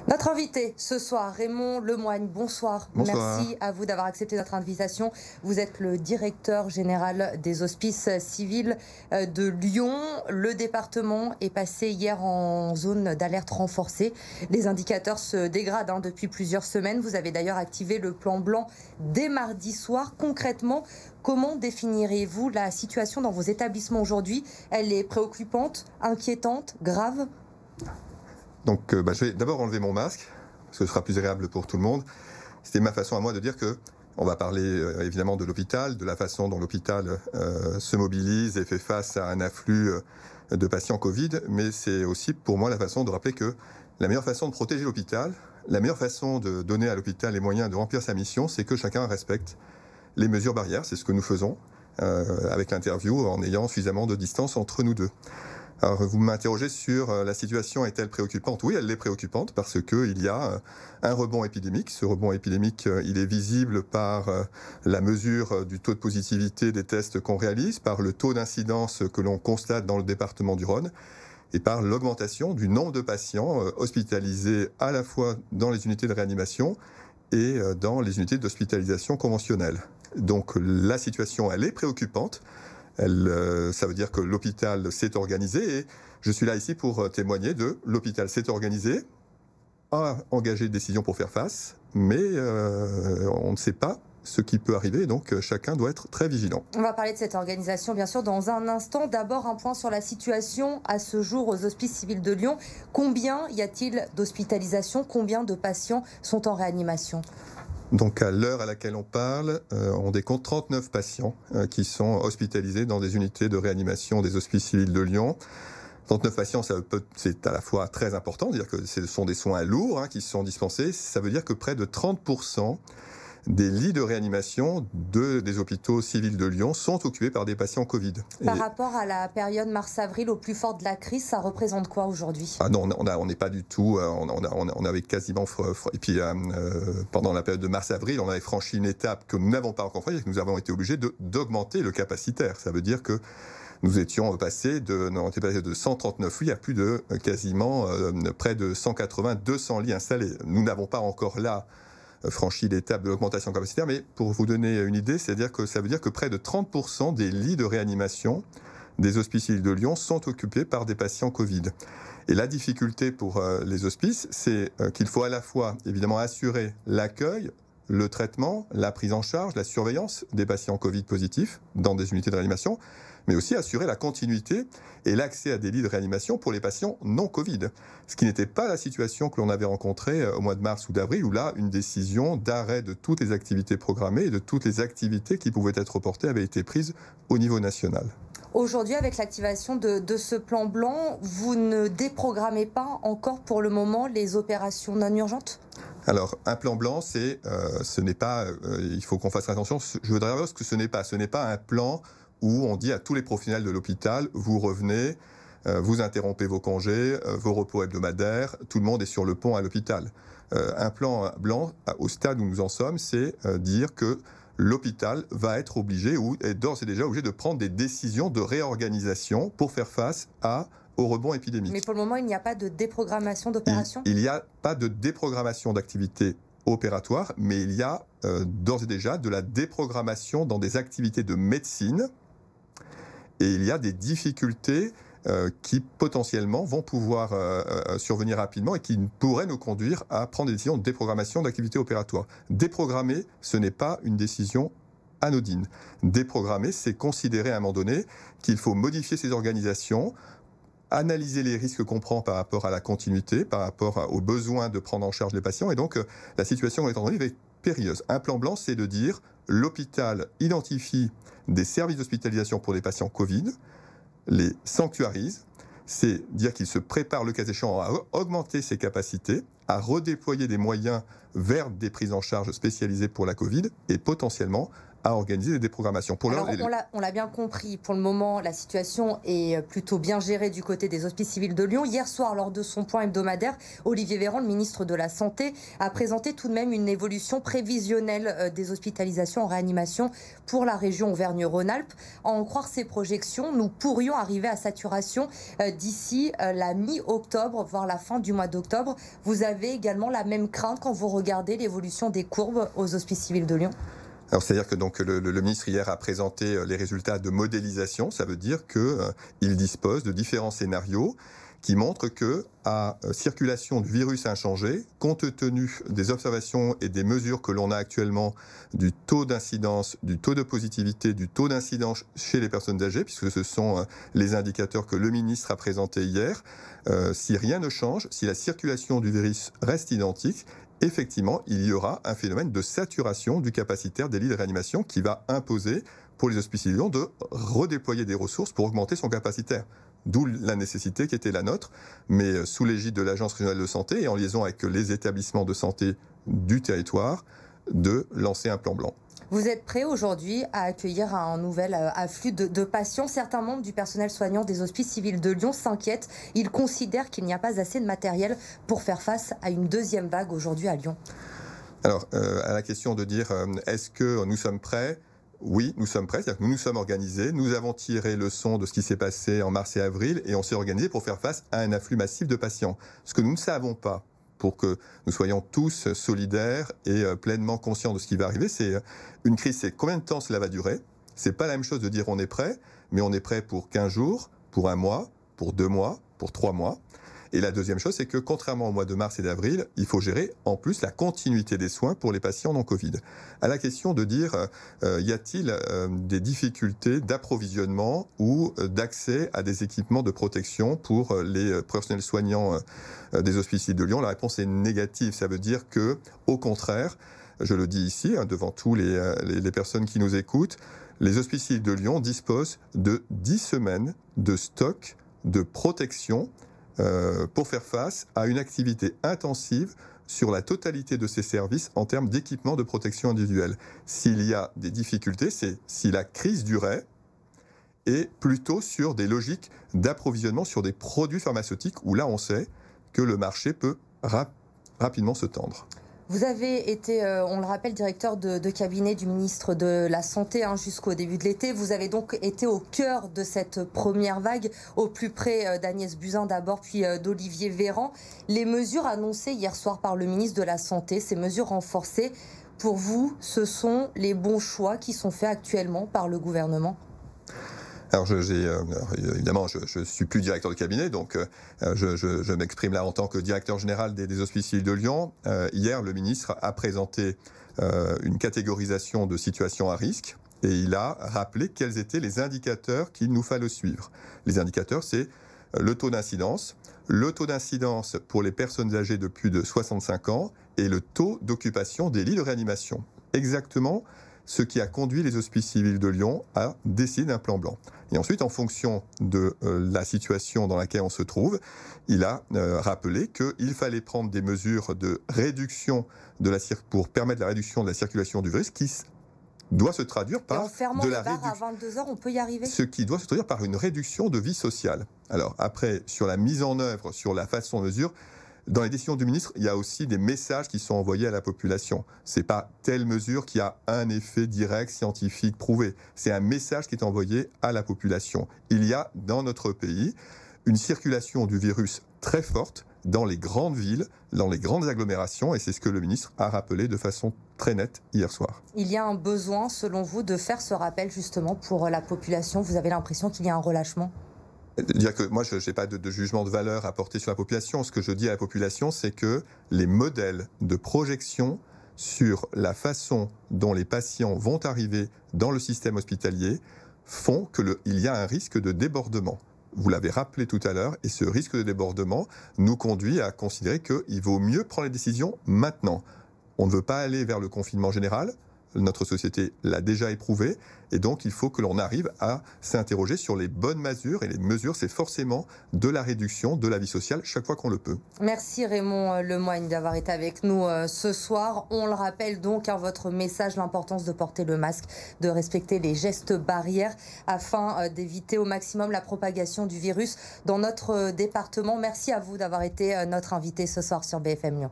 Notre invité ce soir, Raymond Lemoigne, bonsoir. Bonsoir. Merci à vous d'avoir accepté notre invitation. Vous êtes le directeur général des hospices civils de Lyon. Le département est passé hier en zone d'alerte renforcée. Les indicateurs se dégradent depuis plusieurs semaines. Vous avez d'ailleurs activé le plan blanc dès mardi soir. Concrètement, comment définirez-vous la situation dans vos établissements aujourd'hui? Elle est préoccupante, inquiétante, grave? Donc, je vais d'abord enlever mon masque, parce que ce sera plus agréable pour tout le monde. C'était ma façon à moi de dire que on va parler évidemment de l'hôpital, de la façon dont l'hôpital se mobilise et fait face à un afflux de patients Covid, mais c'est aussi pour moi la façon de rappeler que la meilleure façon de protéger l'hôpital, la meilleure façon de donner à l'hôpital les moyens de remplir sa mission, c'est que chacun respecte les mesures barrières. C'est ce que nous faisons avec l'interview, en ayant suffisamment de distance entre nous deux. Alors, vous m'interrogez sur la situation est-elle préoccupante? Oui, elle est préoccupante parce qu'il y a un rebond épidémique. Ce rebond épidémique, il est visible par la mesure du taux de positivité des tests qu'on réalise, par le taux d'incidence que l'on constate dans le département du Rhône et par l'augmentation du nombre de patients hospitalisés à la fois dans les unités de réanimation et dans les unités d'hospitalisation conventionnelle. Donc la situation, elle est préoccupante. Ça veut dire que l'hôpital s'est organisé et je suis là ici pour témoigner de l'hôpital s'est organisé, a engagé des décisions pour faire face, mais on ne sait pas ce qui peut arriver, donc chacun doit être très vigilant. On va parler de cette organisation, bien sûr, dans un instant. D'abord, un point sur la situation à ce jour aux hospices civils de Lyon. Combien y a-t-il d'hospitalisations? Combien de patients sont en réanimation? Donc à l'heure à laquelle on parle, on décompte 39 patients qui sont hospitalisés dans des unités de réanimation des hospices civils de Lyon. 39 patients, c'est à la fois très important, c'est-à-dire que ce sont des soins lourds qui sont dispensés. Ça veut dire que près de 30% des lits de réanimation des hôpitaux civils de Lyon sont occupés par des patients Covid. Par rapport à la période mars-avril, au plus fort de la crise, ça représente quoi aujourd'hui? Ah non, on n'est pas du tout. On avait quasiment. Et puis, pendant la période de mars-avril, on avait franchi une étape que nous n'avons pas encore franchie, et que nous avons été obligés d'augmenter le capacitaire. Ça veut dire que nous étions passés de 139 lits à plus de quasiment près de 180, 200 lits installés. Nous n'avons pas encore là franchi l'étape de l'augmentation capacitaire, mais pour vous donner une idée, ça veut dire que près de 30% des lits de réanimation des hospices civils de Lyon sont occupés par des patients Covid. Et la difficulté pour les hospices, c'est qu'il faut à la fois évidemment assurer l'accueil, le traitement, la prise en charge, la surveillance des patients Covid positifs dans des unités de réanimation, mais aussi assurer la continuité et l'accès à des lits de réanimation pour les patients non Covid. Ce qui n'était pas la situation que l'on avait rencontrée au mois de mars ou d'avril, où là, une décision d'arrêt de toutes les activités programmées et de toutes les activités qui pouvaient être reportées avait été prise au niveau national. Aujourd'hui, avec l'activation de ce plan blanc, vous ne déprogrammez pas encore pour le moment les opérations non urgentes? Alors, un plan blanc, ce n'est pas, il faut qu'on fasse attention, je voudrais dire que ce n'est pas un plan où on dit à tous les professionnels de l'hôpital, vous revenez, vous interrompez vos congés, vos repos hebdomadaires, tout le monde est sur le pont à l'hôpital. Un plan blanc, au stade où nous en sommes, c'est dire que l'hôpital va être obligé, ou est d'ores et déjà obligé de prendre des décisions de réorganisation pour faire face au rebond épidémique. Mais pour le moment, il n'y a pas de déprogrammation d'opérations? Il n'y a pas de déprogrammation d'activité opératoire, mais il y a d'ores et déjà de la déprogrammation dans des activités de médecine. Et il y a des difficultés qui potentiellement vont pouvoir survenir rapidement et qui pourraient nous conduire à prendre des décisions de déprogrammation d'activités opératoires. Déprogrammer, ce n'est pas une décision anodine. Déprogrammer, c'est considérer à un moment donné qu'il faut modifier ces organisations, analyser les risques qu'on prend par rapport à la continuité, par rapport aux besoins de prendre en charge les patients. Et donc, la situation est en train est périlleuse. Un plan blanc, c'est de dire l'hôpital identifie des services d'hospitalisation pour des patients Covid, les sanctuarise, c'est dire qu'il se prépare le cas échéant à augmenter ses capacités, à redéployer des moyens vers des prises en charge spécialisées pour la Covid et potentiellement à organiser des déprogrammations. Alors, on l'a bien compris, pour le moment, la situation est plutôt bien gérée du côté des hospices civils de Lyon. Hier soir, lors de son point hebdomadaire, Olivier Véran, le ministre de la Santé, a présenté tout de même une évolution prévisionnelle des hospitalisations en réanimation pour la région Auvergne-Rhône-Alpes. À en croire ses projections, nous pourrions arriver à saturation d'ici la mi-octobre, voire la fin du mois d'octobre. Vous avez également la même crainte quand vous regardez l'évolution des courbes aux hospices civils de Lyon? Alors, c'est-à-dire que donc, le ministre hier a présenté les résultats de modélisation. Ça veut dire qu'il dispose de différents scénarios qui montrent que, à circulation du virus inchangé, compte tenu des observations et des mesures que l'on a actuellement du taux d'incidence, du taux de positivité, du taux d'incidence chez les personnes âgées, puisque ce sont les indicateurs que le ministre a présentés hier, si rien ne change, si la circulation du virus reste identique, effectivement, il y aura un phénomène de saturation du capacitaire des lits de réanimation qui va imposer pour les hospices de Lyon de redéployer des ressources pour augmenter son capacitaire. D'où la nécessité qui était la nôtre, mais sous l'égide de l'Agence régionale de santé et en liaison avec les établissements de santé du territoire, de lancer un plan blanc. Vous êtes prêt aujourd'hui à accueillir un nouvel afflux de patients? Certains membres du personnel soignant des hospices civils de Lyon s'inquiètent. Ils considèrent qu'il n'y a pas assez de matériel pour faire face à une deuxième vague aujourd'hui à Lyon. Alors, à la question de dire est-ce que nous sommes prêts? Oui, nous sommes prêts, c'est-à-dire que nous nous sommes organisés, nous avons tiré leçon de ce qui s'est passé en mars et avril et on s'est organisé pour faire face à un afflux massif de patients. Ce que nous ne savons pas, pour que nous soyons tous solidaires et pleinement conscients de ce qui va arriver, c'est une crise, c'est combien de temps cela va durer? C'est pas la même chose de dire on est prêt, mais on est prêt pour 15 jours, pour 1 mois, pour 2 mois, pour 3 mois. Et la deuxième chose, c'est que contrairement au mois de mars et d'avril, il faut gérer en plus la continuité des soins pour les patients non Covid. À la question de dire, y a-t-il des difficultés d'approvisionnement ou d'accès à des équipements de protection pour les personnels soignants des hospices de Lyon? La réponse est négative. Ça veut dire que, au contraire, je le dis ici, devant tous les personnes qui nous écoutent, les hospices de Lyon disposent de 10 semaines de stock de protection pour faire face à une activité intensive sur la totalité de ces services en termes d'équipements de protection individuelle. S'il y a des difficultés, c'est si la crise durait et plutôt sur des logiques d'approvisionnement sur des produits pharmaceutiques où là on sait que le marché peut rapidement se tendre. Vous avez été, on le rappelle, directeur de cabinet du ministre de la Santé jusqu'au début de l'été. Vous avez donc été au cœur de cette première vague, au plus près d'Agnès Buzyn d'abord, puis d'Olivier Véran. Les mesures annoncées hier soir par le ministre de la Santé, ces mesures renforcées, pour vous, ce sont les bons choix qui sont faits actuellement par le gouvernement ? Alors, évidemment, je ne suis plus directeur de cabinet, donc je m'exprime là en tant que directeur général des hospices civils de Lyon. Hier, le ministre a présenté une catégorisation de situations à risque et il a rappelé quels étaient les indicateurs qu'il nous fallait suivre. Les indicateurs, c'est le taux d'incidence pour les personnes âgées de plus de 65 ans et le taux d'occupation des lits de réanimation. Exactement ce qui a conduit les hospices civils de Lyon à décider d'un plan blanc. Et ensuite, en fonction de la situation dans laquelle on se trouve, il a rappelé qu'il fallait prendre des mesures de réduction pour permettre la réduction de la circulation du virus qui doit se traduire par de la réduction. À 22h, on peut y arriver. Ce qui doit se traduire par une réduction de vie sociale. Alors après, sur la mise en œuvre, sur la façon de mesure, dans les décisions du ministre, il y a aussi des messages qui sont envoyés à la population. Ce n'est pas telle mesure qui a un effet direct, scientifique, prouvé. C'est un message qui est envoyé à la population. Il y a dans notre pays une circulation du virus très forte dans les grandes villes, dans les grandes agglomérations, et c'est ce que le ministre a rappelé de façon très nette hier soir. Il y a un besoin, selon vous, de faire ce rappel justement pour la population. Vous avez l'impression qu'il y a un relâchement ? Dire que moi, je n'ai pas de jugement de valeur à porter sur la population. Ce que je dis à la population, c'est que les modèles de projection sur la façon dont les patients vont arriver dans le système hospitalier font qu'il y a un risque de débordement. Vous l'avez rappelé tout à l'heure, et ce risque de débordement nous conduit à considérer qu'il vaut mieux prendre les décisions maintenant. On ne veut pas aller vers le confinement général. notre société l'a déjà éprouvé, et donc il faut que l'on arrive à s'interroger sur les bonnes mesures, et les mesures, c'est forcément de la réduction de la vie sociale chaque fois qu'on le peut. Merci Raymond Lemoigne d'avoir été avec nous ce soir. On le rappelle donc, votre message, l'importance de porter le masque, de respecter les gestes barrières afin d'éviter au maximum la propagation du virus dans notre département. Merci à vous d'avoir été notre invité ce soir sur BFM Lyon.